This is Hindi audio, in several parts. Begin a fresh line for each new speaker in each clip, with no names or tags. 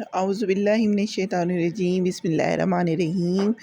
औज़ुबिल्लाहि मिनश्शैतानिर्रजीम बिस्मिल्लाहिर्रहमानिर्रहीम।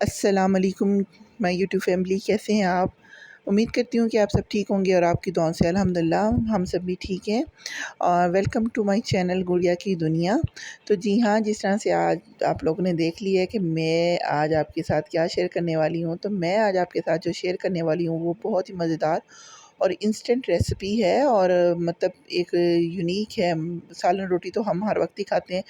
अस्सलाम वालेकुम माय यूट्यूब फैमिली, कैसे हैं आप? उम्मीद करती हूँ कि आप सब ठीक होंगे और आपकी दुआओं से अल्हम्दुलिल्लाह हम सब भी ठीक हैं। और वेलकम टू माय चैनल गुड़िया की दुनिया। तो जी हाँ, जिस तरह से आज आप लोगों ने देख लिया है कि मैं आज आपके साथ क्या शेयर करने वाली हूँ, तो मैं आज आपके साथ जो शेयर करने वाली हूँ वो बहुत ही मज़ेदार और इंस्टेंट रेसिपी है और मतलब एक यूनिक है। सालन रोटी तो हम हर वक्त ही खाते हैं,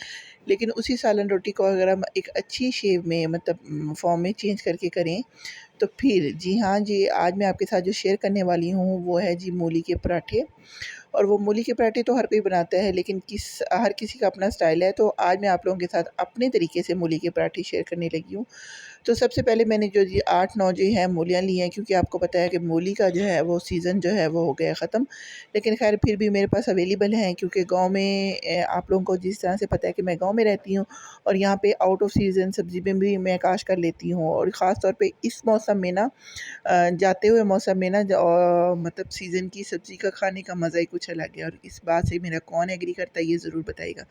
लेकिन उसी सालन रोटी को अगर हम एक अच्छी शेप में मतलब फॉर्म में चेंज करके करें तो फिर जी हाँ जी, आज मैं आपके साथ जो शेयर करने वाली हूँ वो है जी मूली के पराठे। और वो मूली के पराठे तो हर कोई बनाता है, लेकिन हर किसी का अपना स्टाइल है। तो आज मैं आप लोगों के साथ अपने तरीके से मूली के पराठे शेयर करने लगी हूँ। तो सबसे पहले मैंने जो जी 8-9 जो है मूलियाँ ली हैं, क्योंकि आपको पता है कि मूली का जो है वो सीज़न जो है वो हो गया ख़त्म। लेकिन ख़ैर फिर भी मेरे पास अवेलेबल हैं, क्योंकि गाँव में आप लोगों को जिस तरह से पता है कि मैं गाँव में रहती हूँ और यहाँ पे आउट ऑफ सीज़न सब्ज़ी में भी मैं काश्त कर लेती हूँ। और ख़ास तौर पे इस मौसम में ना जाते हुए मौसम में ना मतलब सीज़न की सब्ज़ी का खाने का मज़ा ही कुछ अलग है। और इस बात से मेरा कौन एग्री करता है ये ज़रूर बताइएगा।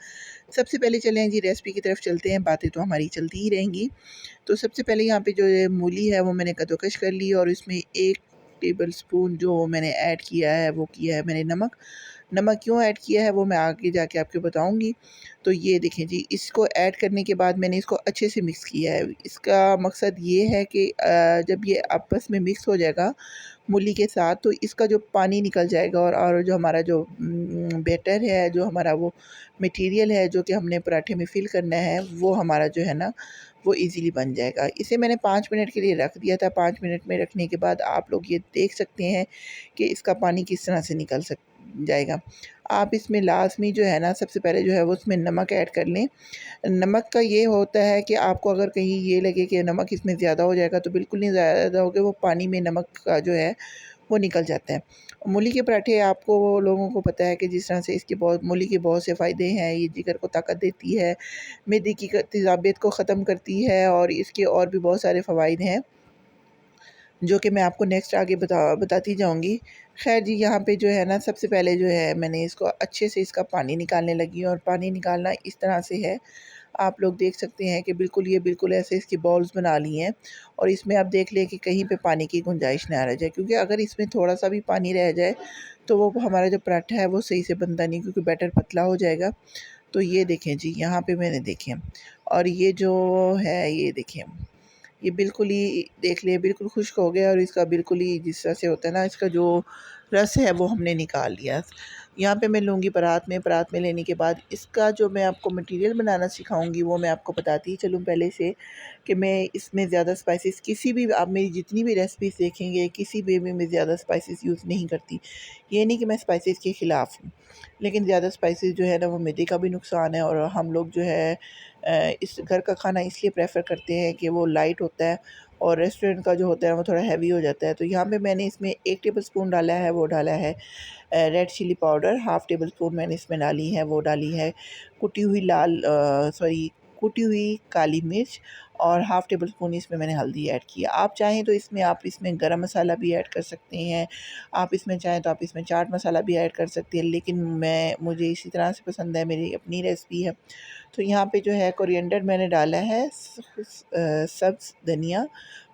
सबसे पहले चलें जी रेसिपी की तरफ चलते हैं, बातें तो हमारी चलती ही रहेंगी। तो सबसे पहले यहाँ पे जो ये मूली है वो मैंने कद्दूकस कर ली और इसमें 1 टेबल स्पून जो मैंने ऐड किया है वो किया है मैंने नमक। नमक क्यों ऐड किया है वो मैं आगे जाके आपको बताऊँगी। तो ये देखें जी, इसको ऐड करने के बाद मैंने इसको अच्छे से मिक्स किया है। इसका मकसद ये है कि जब ये आपस में मिक्स हो जाएगा मूली के साथ, तो इसका जो पानी निकल जाएगा और जो हमारा जो बैटर है, जो हमारा वो मटीरियल है जो कि हमने पराठे में फ़िल करना है, वो हमारा जो है ना वो ईज़िली बन जाएगा। इसे मैंने 5 मिनट के लिए रख दिया था। 5 मिनट में रखने के बाद आप लोग ये देख सकते हैं कि इसका पानी किस तरह से निकल जाएगा। आप इसमें लाज़मी जो है ना सबसे पहले जो है वो उसमें नमक ऐड कर लें। नमक का ये होता है कि आपको अगर कहीं ये लगे कि नमक इसमें ज़्यादा हो जाएगा तो बिल्कुल नहीं ज़्यादा होगा, वो पानी में नमक का जो है वो निकल जाता है। मूली के पराठे आपको लोगों को पता है कि जिस तरह से इसके बहुत मूली के बहुत से फ़ायदे हैं। ये जिगर को ताकत देती है, मैदे की तेज़ाबियत को ख़त्म करती है और इसके और भी बहुत सारे फ़वाइद हैं, जो कि मैं आपको नेक्स्ट आगे बताती जाऊँगी। ख़ैर जी, यहाँ पे जो है ना सबसे पहले जो है मैंने इसको अच्छे से इसका पानी निकालने लगी हूँ और पानी निकालना इस तरह से है, आप लोग देख सकते हैं कि बिल्कुल ऐसे इसकी बॉल्स बना ली हैं और इसमें आप देख लें कि कहीं पे पानी की गुंजाइश ना रह जाए, क्योंकि अगर इसमें थोड़ा-सा भी पानी रह जाए तो वो हमारा जो पराठा है वो सही से बनता नहीं, क्योंकि बैटर पतला हो जाएगा। तो ये देखें जी, यहाँ पे मैंने देखें और ये जो है ये देखें, ये बिल्कुल ही देख लिए बिल्कुल खुश्क हो गया और इसका बिल्कुल ही जिस तरह से होता है ना, इसका जो रस है वो हमने निकाल लिया। यहाँ पे मैं लूँगी परात में लेने के बाद इसका जो मैं आपको मटीरियल बनाना सिखाऊंगी वो मैं आपको बताती ही चलूँ पहले से कि मैं इसमें ज़्यादा स्पाइसेस किसी भी आप मेरी जितनी भी रेसिपीज़ देखेंगे किसी भी मैं ज़्यादा स्पाइसेस यूज़ नहीं करती। ये नहीं कि मैं स्पाइसेस के ख़िलाफ़ हूँ, लेकिन ज़्यादा स्पाइसेस जो है ना वो मैदे का भी नुकसान है और हम लोग जो है इस घर का खाना इसलिए प्रेफर करते हैं कि वो लाइट होता है और रेस्टोरेंट का जो होता है वो थोड़ा हैवी हो जाता है। तो यहाँ पे मैंने इसमें 1 टेबल स्पून डाला है, वो डाला है red chilli powder. Half tablespoon मैंने इसमें डाली है, वो डाली है कुटी हुई कुटी हुई काली मिर्च और हाफ़ टेबल स्पून इसमें मैंने हल्दी ऐड की है। आप चाहें तो इसमें आप इसमें गरम मसाला भी ऐड कर सकते हैं, आप इसमें चाहें तो आप इसमें चाट मसाला भी ऐड कर सकते हैं, लेकिन मुझे इसी तरह से पसंद है, मेरी अपनी रेसिपी है। तो यहाँ पे जो है कोरिएंडर मैंने डाला है, सब्ज़ धनिया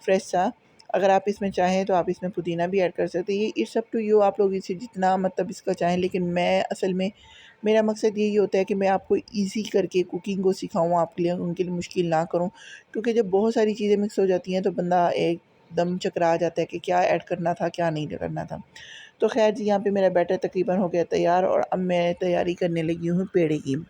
फ्रेश सा। अगर आप इसमें चाहें तो आप इसमें पुदीना भी ऐड कर सकते हैं। ये इट्स अप टू यू, आप लोग इसे जितना मतलब इसका चाहें, लेकिन मैं असल में मेरा मकसद यही होता है कि मैं आपको ईज़ी करके कुकिंग को सिखाऊँ, आपके लिए उनके लिए मुश्किल ना करूँ। क्योंकि जब बहुत सारी चीज़ें मिक्स हो जाती हैं तो बंदा एकदम चकरा जाता है कि क्या ऐड करना था, क्या नहीं करना था। तो ख़ैर जी, यहाँ पे मेरा बैटर तकरीबन हो गया तैयार और अब मैं तैयारी करने लगी हूँ पेड़े की।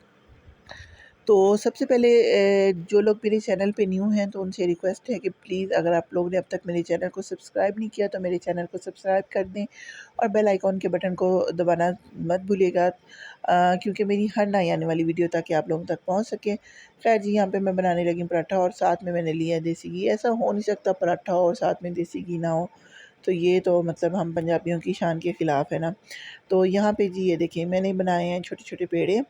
तो सबसे पहले जो लोग मेरे चैनल पे न्यू हैं तो उनसे रिक्वेस्ट है कि प्लीज़ अगर आप लोगों ने अब तक मेरे चैनल को सब्सक्राइब नहीं किया तो मेरे चैनल को सब्सक्राइब कर दें और बेल आइकॉन के बटन को दबाना मत भूलिएगा, क्योंकि मेरी हर नई आने वाली वीडियो ताकि आप लोगों तक पहुंच सके। खैर जी, यहाँ पे मैं बनाने लगी पराठा और साथ में मैंने लिया देसी घी। ऐसा हो नहीं सकता पराठा और साथ में देसी घी ना हो, तो ये तो मतलब हम पंजाबियों की शान के ख़िलाफ़ है ना। तो यहाँ पे जी ये देखिए मैंने बनाए हैं छोटे-छोटे पेड़े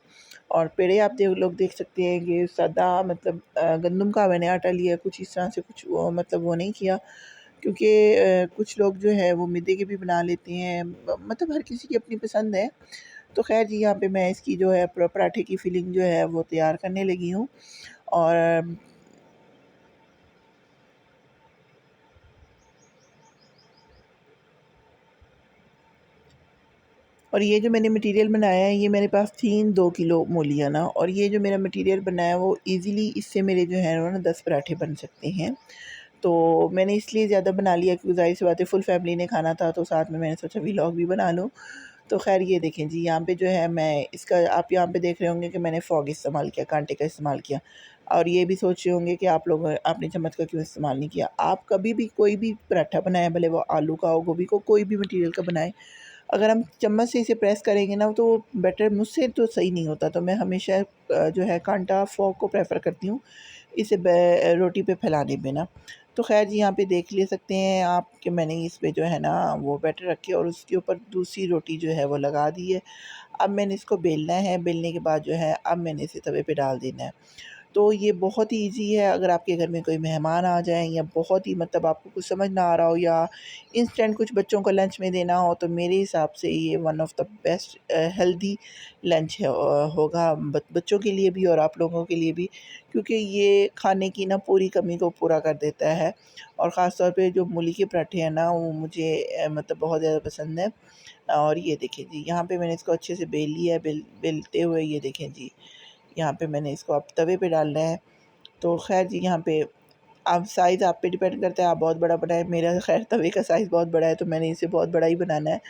और पेड़े आप लोग देख सकते हैं कि सादा मतलब गंदम का मैंने आटा लिया, कुछ इस तरह से कुछ मतलब वो नहीं किया, क्योंकि कुछ लोग जो है वो मैदे के भी बना लेते हैं, मतलब हर किसी की अपनी पसंद है। तो खैर जी यहाँ पे मैं इसकी जो है पराठे की फिलिंग जो है वो तैयार करने लगी हूँ। और ये जो मैंने मटेरियल बनाया है, ये मेरे पास थी 2 किलो मूलियाँ ना, और ये जो मेरा मटेरियल बना है वो ईज़िली इससे मेरे जो है वो ना 10 पराठे बन सकते हैं। तो मैंने इसलिए ज़्यादा बना लिया क्योंकि ज़ाहिर-सी बात है फुल फैमिली ने खाना था, तो साथ में मैंने सोचा व्लॉग भी बना लूँ। तो ख़ैर ये देखें जी, यहाँ पे जो है मैं इसका आप यहाँ पे देख रहे होंगे कि मैंने फ़ॉग इस्तेमाल किया, कांटे का इस्तेमाल किया। और ये भी सोच रहे होंगे कि आप लोग आपने चम्मच का क्यों इस्तेमाल नहीं किया। आप कभी भी कोई भी पराठा बनाएँ, भले वो आलू का हो, गोभी को, कोई भी मटीरियल का बनाएँ, अगर हम चम्मच से इसे प्रेस करेंगे ना तो बैटर मुझसे तो सही नहीं होता, तो मैं हमेशा जो है कांटा फ़ोर्क को प्रेफ़र करती हूँ इसे रोटी पे फैलाने में ना। तो ख़ैर जी यहाँ पे देख ले सकते हैं आप कि मैंने इस पे जो है ना वो बैटर रखे और उसके ऊपर दूसरी रोटी जो है वो लगा दी है। अब मैंने इसको बेलना है, बेलने के बाद जो है अब मैंने इसे तवे पे डाल देना है। तो ये बहुत ही ईज़ी है, अगर आपके घर में कोई मेहमान आ जाएँ या बहुत ही मतलब आपको कुछ समझ ना आ रहा हो या इंस्टेंट कुछ बच्चों को लंच में देना हो, तो मेरे हिसाब से ये one of the best healthy lunch है होगा बच्चों के लिए भी और आप लोगों के लिए भी, क्योंकि ये खाने की ना पूरी कमी को पूरा कर देता है। और ख़ास तौर पे जो मूली के पराठे हैं ना वो मुझे मतलब बहुत ज़्यादा पसंद है। और ये देखें जी, यहाँ पे मैंने इसको अच्छे से बेल लिया है, बेलते हुए ये देखें जी, यहाँ पे मैंने इसको अब तवे पे डालना है। तो ख़ैर जी यहाँ पे अब साइज़ आप पे डिपेंड करता है, आप बहुत बड़ा बनाएँ, मेरा ख़ैर तवे का साइज़ बहुत बड़ा है तो मैंने इसे बहुत बड़ा ही बनाना है।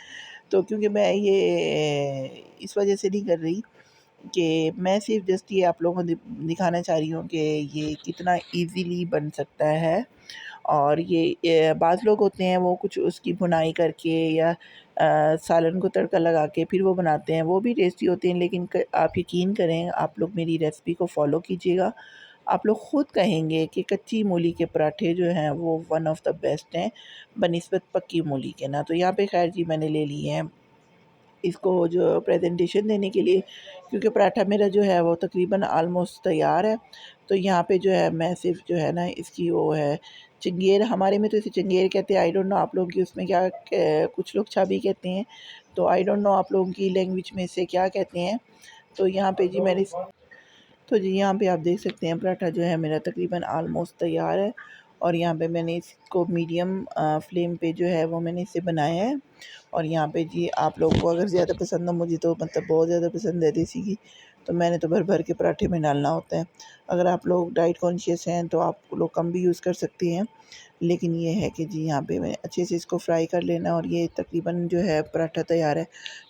तो क्योंकि मैं ये इस वजह से नहीं कर रही कि मैं सिर्फ़ जस्ट ये आप लोगों को दिखाना चाह रही हूँ कि ये कितना ईज़िली बन सकता है। और ये बाज़ लोग होते हैं वो कुछ उसकी भुनाई करके या सालन को तड़का लगा के फिर वो बनाते हैं, वो भी टेस्टी होते हैं, लेकिन आप यकीन करें, आप लोग मेरी रेसिपी को फ़ॉलो कीजिएगा, आप लोग ख़ुद कहेंगे कि कच्ची मूली के पराठे जो हैं वो वन ऑफ़ द बेस्ट हैं बनिस्बत पक्की मूली के ना। तो यहाँ पे ख़ैर जी मैंने ले लिए हैं इसको जो प्रेजेंटेशन देने के लिए, क्योंकि पराठा मेरा जो है वो तकरीबन आलमोस्ट तैयार है। तो यहाँ पे जो है मैं सिर्फ़ जो है ना इसकी वो है चंगेर, हमारे में तो इसे चंगेर कहते हैं, आई डोंट नो आप लोगों की उसमें क्या कुछ लोग चाबी कहते हैं, तो आई डोंट नो आप लोगों की लैंग्वेज में इसे क्या कहते हैं। तो यहाँ पे जी मैंने तो जी यहाँ पे आप देख सकते हैं पराठा जो है मेरा तकरीबन आलमोस्ट तैयार है। और यहाँ पे मैंने इसको मीडियम फ्लेम पे जो है वो मैंने इसे बनाया है। और यहाँ पे जी आप लोगों को अगर ज़्यादा पसंद हो, मुझे तो मतलब बहुत ज़्यादा पसंद है देसी घी, तो मैंने तो भर भर के पराठे में डालना होता है। अगर आप लोग डाइट कॉन्शियस हैं तो आप लोग कम भी यूज़ कर सकते हैं, लेकिन ये है कि जी यहाँ पे मैं अच्छे से इसको फ्राई कर लेना और ये तकरीबन जो है पराठा तैयार है।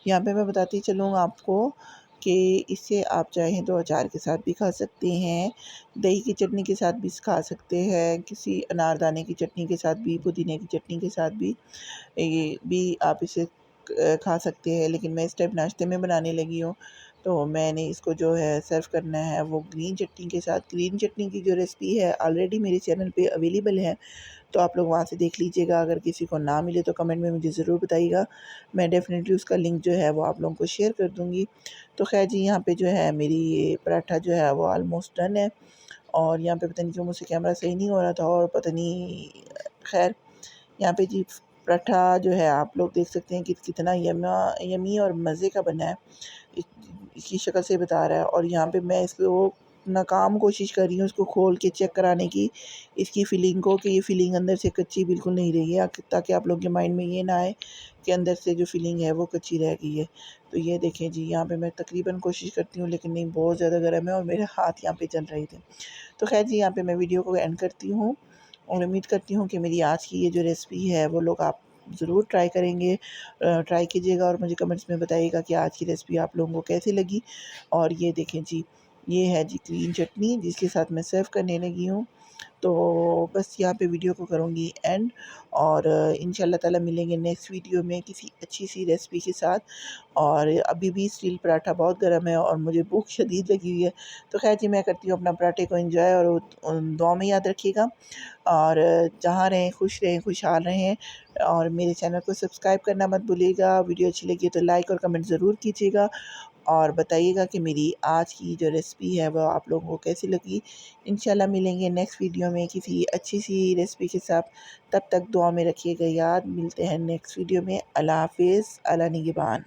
यहाँ पे मैं बताती चलूँ आपको कि इसे आप चाहें तो अचार के साथ भी खा सकते हैं, दही की चटनी के साथ भी खा सकते हैं, किसी अनारदाने की चटनी के साथ भी, पुदीने की चटनी के साथ भी ये भी आप इसे खा सकते हैं। लेकिन मैं इस टाइम नाश्ते में बनाने लगी हूँ, तो मैंने इसको जो है सर्व करना है वो ग्रीन चटनी के साथ। ग्रीन चटनी की जो रेसिपी है ऑलरेडी मेरे चैनल पे अवेलेबल है, तो आप लोग वहाँ से देख लीजिएगा। अगर किसी को ना मिले तो कमेंट में मुझे ज़रूर बताइएगा, मैं डेफ़िनेटली उसका लिंक जो है वो आप लोगों को शेयर कर दूँगी। तो ख़ैर जी यहाँ पे जो है मेरी ये पराठा जो है वो ऑलमोस्ट डन है। और यहाँ पे पता नहीं क्यों मुझसे कैमरा सही नहीं हो रहा था और पता नहीं, ख़ैर यहाँ पे जी पराठा जो है आप लोग देख सकते हैं कि कितना यमी और मज़े का बना है। इसकी शक्ल से बता रहा है। और यहाँ पे मैं इसको नाकाम कोशिश कर रही हूँ इसको खोल के चेक कराने की, इसकी फ़िलिंग को, कि ये फ़िलिंग अंदर से कच्ची बिल्कुल नहीं रही है, ताकि आप लोग के माइंड में ये ना आए कि अंदर से जो फ़िलिंग है वो कच्ची रह गई है। तो ये देखें जी, यहाँ पे मैं तकरीबन कोशिश करती हूँ, लेकिन नहीं, बहुत ज़्यादा गर्म है और मेरे हाथ यहाँ पे जल रहे थे। तो ख़ैर जी यहाँ पे मैं वीडियो को एंड करती हूँ और उम्मीद करती हूँ कि मेरी आज की ये जो रेसिपी है वो लोग आप ज़रूर ट्राई करेंगे, ट्राई कीजिएगा और मुझे कमेंट्स में बताइएगा कि आज की रेसिपी आप लोगों को कैसी लगी। और ये देखें जी, ये है जी ग्रीन चटनी जिसके साथ मैं सर्व करने लगी हूँ। तो बस यहाँ पे वीडियो को करूँगी एंड, और इंशाल्लाह ताला मिलेंगे नेक्स्ट वीडियो में किसी अच्छी सी रेसिपी के साथ। और अभी भी स्टील पराठा बहुत गर्म है और मुझे भूख शदीद लगी हुई है। तो खैर जी मैं करती हूँ अपना पराठे को एंजॉय, और दुआ में याद रखिएगा। और जहाँ रहें खुश रहें, खुशहाल रहें। और मेरे चैनल को सब्सक्राइब करना मत भूलिएगा। वीडियो अच्छी लगी तो लाइक और कमेंट ज़रूर कीजिएगा और बताइएगा कि मेरी आज की जो रेसिपी है वो आप लोगों को कैसी लगी। इंशाल्लाह मिलेंगे नेक्स्ट वीडियो में किसी अच्छी सी रेसिपी के साथ। तब तक दुआ में रखिएगा याद। मिलते हैं नेक्स्ट वीडियो में। अल्लाह हाफ़िज़, अल्लाह निगहबान।